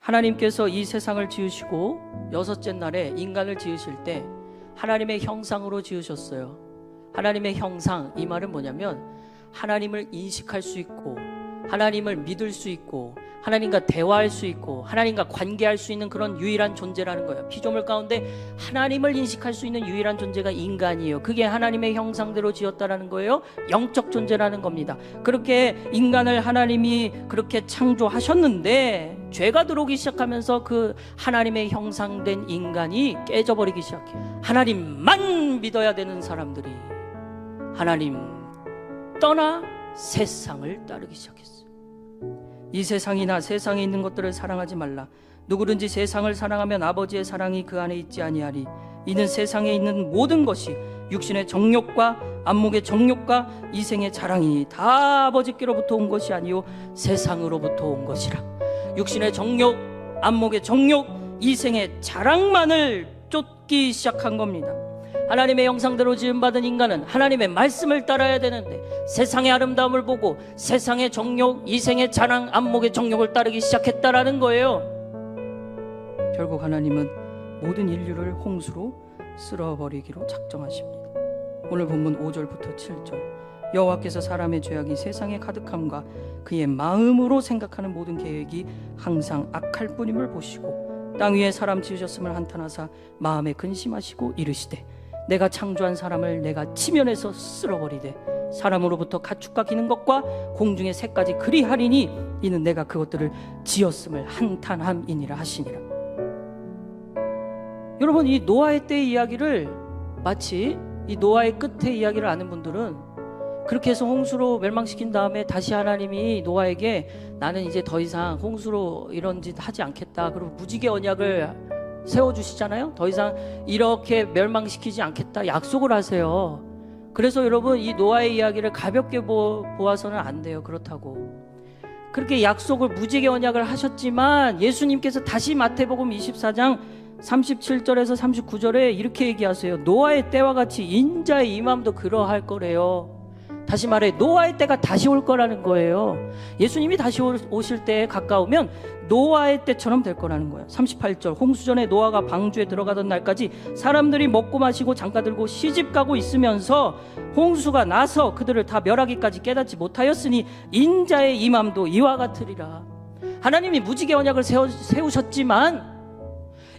하나님께서 이 세상을 지으시고 여섯째 날에 인간을 지으실 때 하나님의 형상으로 지으셨어요. 하나님의 형상, 이 말은 뭐냐면 하나님을 인식할 수 있고 하나님을 믿을 수 있고 하나님과 대화할 수 있고 하나님과 관계할 수 있는 그런 유일한 존재라는 거예요. 피조물 가운데 하나님을 인식할 수 있는 유일한 존재가 인간이에요. 그게 하나님의 형상대로 지었다라는 거예요. 영적 존재라는 겁니다. 그렇게 인간을 하나님이 그렇게 창조하셨는데 죄가 들어오기 시작하면서 그 하나님의 형상된 인간이 깨져버리기 시작해요. 하나님만 믿어야 되는 사람들이 하나님 떠나 세상을 따르기 시작했어요. 이 세상이나 세상에 있는 것들을 사랑하지 말라. 누구든지 세상을 사랑하면 아버지의 사랑이 그 안에 있지 아니하리. 이는 세상에 있는 모든 것이 육신의 정욕과 안목의 정욕과 이생의 자랑이니 다 아버지께로부터 온 것이 아니요 세상으로부터 온 것이라. 육신의 정욕, 안목의 정욕, 이생의 자랑만을 쫓기 시작한 겁니다. 하나님의 형상대로 지음받은 인간은 하나님의 말씀을 따라야 되는데 세상의 아름다움을 보고 세상의 정욕, 이생의 자랑, 안목의 정욕을 따르기 시작했다라는 거예요. 결국 하나님은 모든 인류를 홍수로 쓸어버리기로 작정하십니다. 오늘 본문 5절부터 7절, 여호와께서 사람의 죄악이 세상에 가득함과 그의 마음으로 생각하는 모든 계획이 항상 악할 뿐임을 보시고 땅 위에 사람 지으셨음을 한탄하사 마음에 근심하시고 이르시되 내가 창조한 사람을 내가 지면에서 쓸어버리되 사람으로부터 가축과 기는 것과 공중의 새까지 그리하리니 이는 내가 그것들을 지었음을 한탄함이니라 하시니라. 여러분, 이 노아의 때의 이야기를 마치 이 노아의 끝의 이야기를 아는 분들은 그렇게 해서 홍수로 멸망시킨 다음에 다시 하나님이 노아에게 나는 이제 더 이상 홍수로 이런 짓 하지 않겠다, 그리고 무지개 언약을 세워주시잖아요. 더 이상 이렇게 멸망시키지 않겠다 약속을 하세요. 그래서 여러분, 이 노아의 이야기를 가볍게 보아서는 안 돼요. 그렇다고 그렇게 약속을, 무지개 언약을 하셨지만 예수님께서 다시 마태복음 24장 37절에서 39절에 이렇게 얘기하세요. 노아의 때와 같이 인자의 임함도 그러할 거래요. 다시 말해 노아의 때가 다시 올 거라는 거예요. 예수님이 다시 오실 때에 가까우면 노아의 때처럼 될 거라는 거예요. 38절, 홍수전에 노아가 방주에 들어가던 날까지 사람들이 먹고 마시고 장가들고 시집가고 있으면서 홍수가 나서 그들을 다 멸하기까지 깨닫지 못하였으니 인자의 임함도 이와 같으리라. 하나님이 무지개 언약을 세우셨지만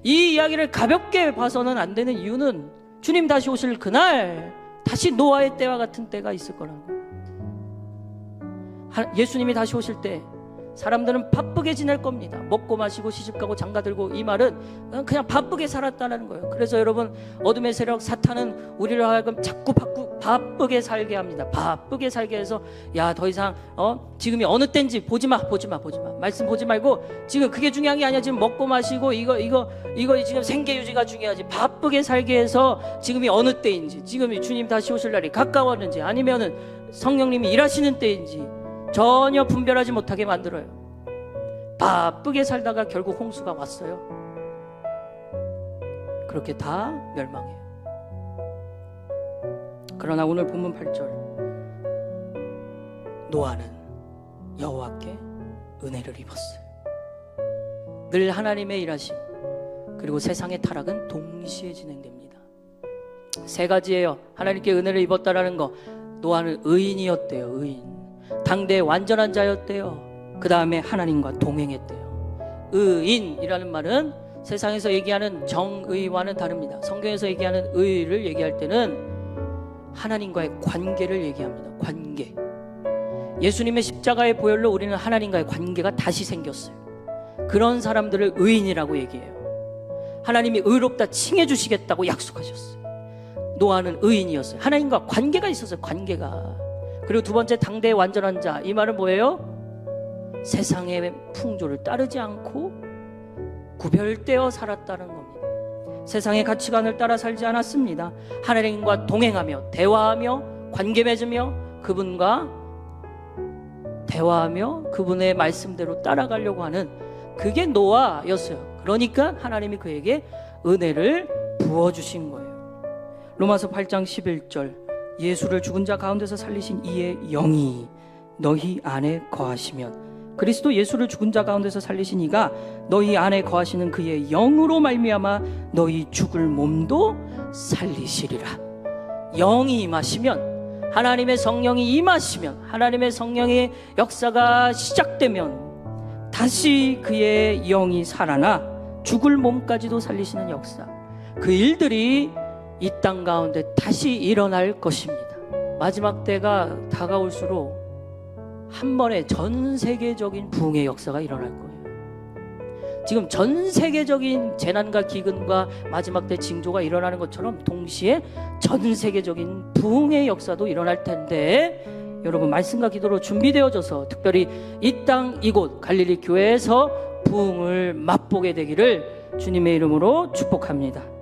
이 이야기를 가볍게 봐서는 안 되는 이유는 주님 다시 오실 그날 다시 노아의 때와 같은 때가 있을 거라는 거예요. 예수님이 다시 오실 때 사람들은 바쁘게 지낼 겁니다. 먹고 마시고 시집가고 장가들고, 이 말은 그냥 바쁘게 살았다는 거예요. 그래서 여러분, 어둠의 세력 사탄은 우리를 하여금 자꾸 바쁘게 살게 합니다. 바쁘게 살게 해서 야, 더 이상 지금이 어느 때인지 보지마. 말씀 보지 말고 지금 그게 중요한 게 아니야. 지금 먹고 마시고 이거 지금 생계 유지가 중요하지. 바쁘게 살게 해서 지금이 어느 때인지, 지금이 주님 다시 오실 날이 가까웠는지 아니면은 성령님이 일하시는 때인지 전혀 분별하지 못하게 만들어요. 바쁘게 살다가 결국 홍수가 왔어요. 그렇게 다 멸망해요. 그러나 오늘 본문 8절, 노아는 여호와께 은혜를 입었어요. 늘 하나님의 일하심 그리고 세상의 타락은 동시에 진행됩니다. 세 가지예요. 하나님께 은혜를 입었다라는 거. 노아는 의인이었대요. 의인. 당대의 완전한 자였대요. 그 다음에 하나님과 동행했대요. 의인이라는 말은 세상에서 얘기하는 정의와는 다릅니다. 성경에서 얘기하는 의를 얘기할 때는 하나님과의 관계를 얘기합니다. 관계. 예수님의 십자가의 보혈로 우리는 하나님과의 관계가 다시 생겼어요. 그런 사람들을 의인이라고 얘기해요. 하나님이 의롭다 칭해 주시겠다고 약속하셨어요. 노아는 의인이었어요. 하나님과 관계가 있었어요. 관계가. 그리고 두 번째, 당대의 완전한 자. 이 말은 뭐예요? 세상의 풍조를 따르지 않고 구별되어 살았다는 겁니다. 세상의 가치관을 따라 살지 않았습니다. 하나님과 동행하며 대화하며 관계 맺으며 그분과 대화하며 그분의 말씀대로 따라가려고 하는, 그게 노아였어요. 그러니까 하나님이 그에게 은혜를 부어주신 거예요. 로마서 8장 11절, 예수를 죽은 자 가운데서 살리신 이의 영이 너희 안에 거하시면 그리스도 예수를 죽은 자 가운데서 살리신 이가 너희 안에 거하시는 그의 영으로 말미암아 너희 죽을 몸도 살리시리라. 영이 임하시면, 하나님의 성령이 임하시면, 하나님의 성령의 역사가 시작되면 다시 그의 영이 살아나 죽을 몸까지도 살리시는 역사, 그 일들이 이 땅 가운데 다시 일어날 것입니다. 마지막 때가 다가올수록 한 번에 전 세계적인 부흥의 역사가 일어날 거예요. 지금 전 세계적인 재난과 기근과 마지막 때 징조가 일어나는 것처럼 동시에 전 세계적인 부흥의 역사도 일어날 텐데, 여러분 말씀과 기도로 준비되어져서 특별히 이 땅 이곳 갈릴리 교회에서 부흥을 맛보게 되기를 주님의 이름으로 축복합니다.